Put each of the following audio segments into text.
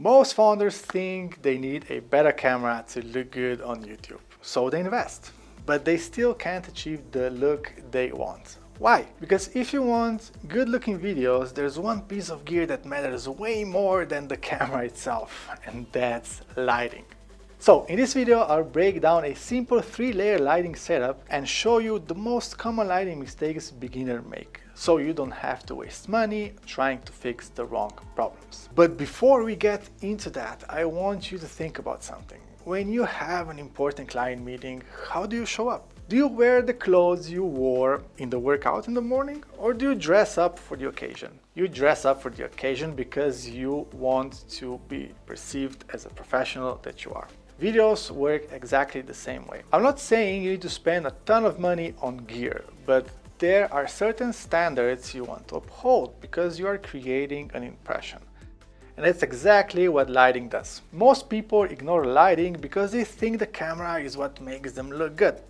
Most founders think they need a better camera to look good on YouTube, so they invest, but they still can't achieve the look they want. Why? Because if you want good-looking videos, there's one piece of gear that matters way more than the camera itself, and that's lighting. So in this video, I'll break down a simple 3-layer lighting setup and show you the most common lighting mistakes beginners make, so you don't have to waste money trying to fix the wrong problems. But before we get into that, I want you to think about something. When you have an important client meeting, how do you show up? Do you wear the clothes you wore in the workout in the morning, or do you dress up for the occasion? You dress up for the occasion because you want to be perceived as a professional that you are. Videos work exactly the same way. I'm not saying you need to spend a ton of money on gear, but there are certain standards you want to uphold because you are creating an impression. And that's exactly what lighting does. Most people ignore lighting because they think the camera is what makes them look good.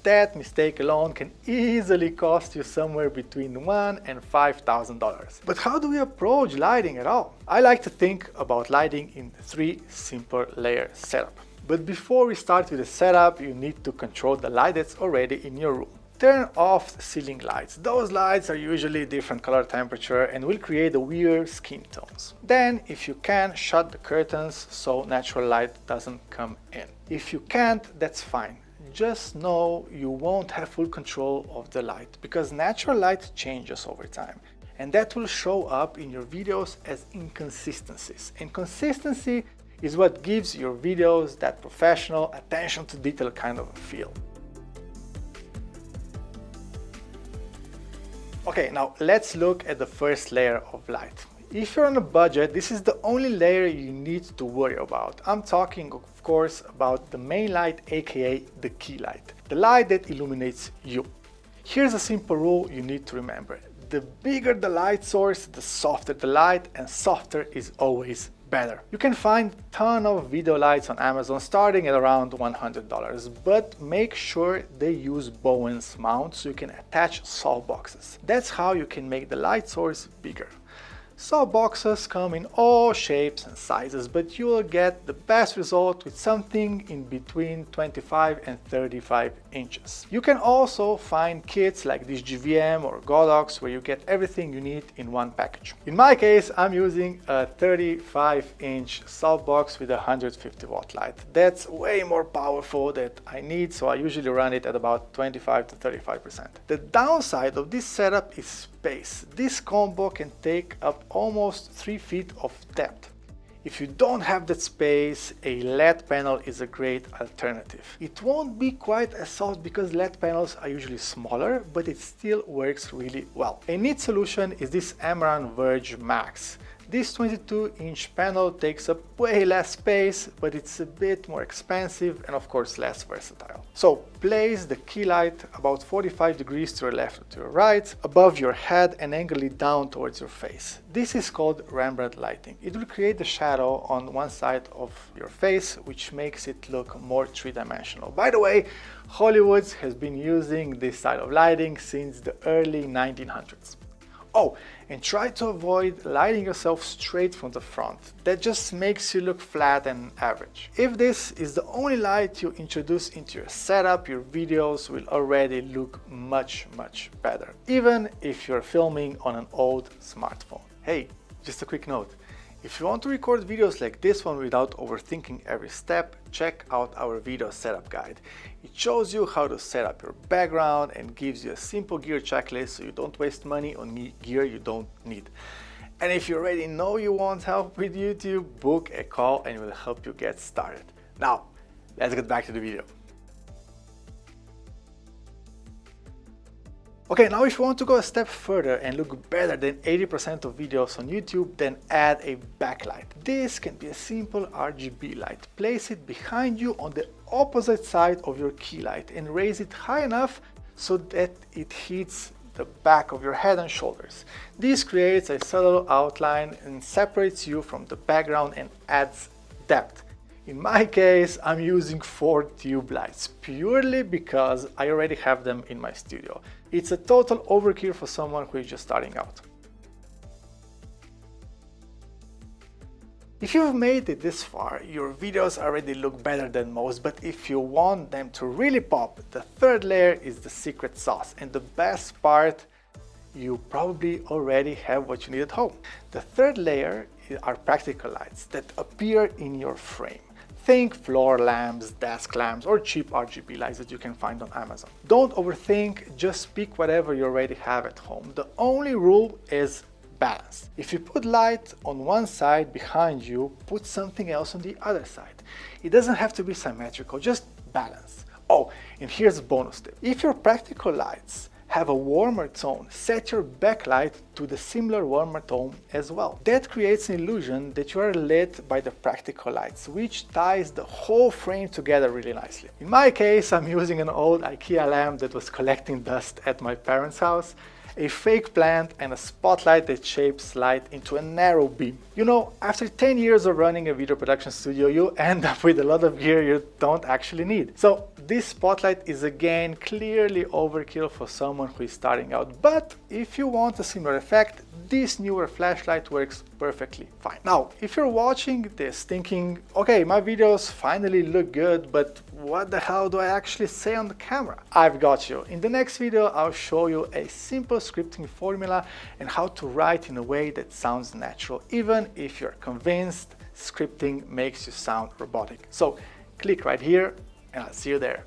That mistake alone can easily cost you somewhere between $1,000 and $5,000. But how do we approach lighting at all? I like to think about lighting in 3 simple layer setup. But before we start with the setup, you need to control the light that's already in your room. Turn off the ceiling lights. Those lights are usually different color temperature and will create a weird skin tones. Then, if you can, shut the curtains so natural light doesn't come in. If you can't, that's fine. Just know you won't have full control of the light because natural light changes over time, and that will show up in your videos as inconsistencies. And consistency is what gives your videos that professional, attention to detail kind of a feel. Okay, now let's look at the first layer of light. If you're on a budget, this is the only layer you need to worry about. I'm talking, of course, about the main light, aka the key light, the light that illuminates you. Here's a simple rule you need to remember. The bigger the light source, the softer the light, and softer is always better. You can find a ton of video lights on Amazon starting at around $100, but make sure they use Bowen's mount so you can attach saw boxes. That's how you can make the light source bigger. Saw boxes come in all shapes and sizes, but you will get the best result with something in between 25 and 35 inches. You can also find kits like this GVM or Godox where you get everything you need in one package. In my case, I'm using a 35-inch saw box with a 150-watt light. That's way more powerful than I need, so I usually run it at about 25 to 35%. The downside of this setup is space. This combo can take up almost 3 feet of depth. If you don't have that space, a LED panel is a great alternative. It won't be quite as soft because LED panels are usually smaller, but it still works really well. A neat solution is this Rembrandt Verge Max. This 22-inch panel takes up way less space, but it's a bit more expensive and of course less versatile. So place the key light about 45 degrees to your left or to your right, above your head, and angle it down towards your face. This is called Rembrandt lighting. It will create the shadow on one side of your face, which makes it look more three-dimensional. By the way, Hollywood has been using this style of lighting since the early 1900s. Oh, and try to avoid lighting yourself straight from the front. That just makes you look flat and average. If this is the only light you introduce into your setup, your videos will already look much better, even if you're filming on an old smartphone. Hey, just a quick note. If you want to record videos like this one without overthinking every step, check out our video setup guide. It shows you how to set up your background and gives you a simple gear checklist so you don't waste money on gear you don't need. And if you already know you want help with YouTube, book a call and we'll help you get started. Now, let's get back to the video. Okay, now if you want to go a step further and look better than 80% of videos on YouTube, then add a backlight. This can be a simple RGB light. Place it behind you on the opposite side of your key light and raise it high enough so that it hits the back of your head and shoulders. This creates a subtle outline and separates you from the background and adds depth. In my case, I'm using 4 tube lights purely because I already have them in my studio. It's a total overkill for someone who is just starting out. If you've made it this far, your videos already look better than most, but if you want them to really pop, the third layer is the secret sauce. And the best part, you probably already have what you need at home. The third layer are practical lights that appear in your frame. Think floor lamps, desk lamps, or cheap RGB lights that you can find on Amazon. Don't overthink, just pick whatever you already have at home. The only rule is balance. If you put light on one side behind you, put something else on the other side. It doesn't have to be symmetrical, just balance. Oh, and here's a bonus tip. If your practical lights have a warmer tone, set your backlight to the similar warmer tone as well. That creates an illusion that you are lit by the practical lights, which ties the whole frame together really nicely. In my case, I'm using an old IKEA lamp that was collecting dust at my parents' house, a fake plant, and a spotlight that shapes light into a narrow beam. You know, after 10 years of running a video production studio, you end up with a lot of gear you don't actually need. So this spotlight is again clearly overkill for someone who is starting out, but if you want a similar effect, this newer flashlight works perfectly fine. Now, if you're watching this thinking, okay, my videos finally look good, but what the hell do I actually say on the camera? I've got you. In the next video, I'll show you a simple scripting formula and how to write in a way that sounds natural, even if you're convinced scripting makes you sound robotic. So click right here and I'll see you there.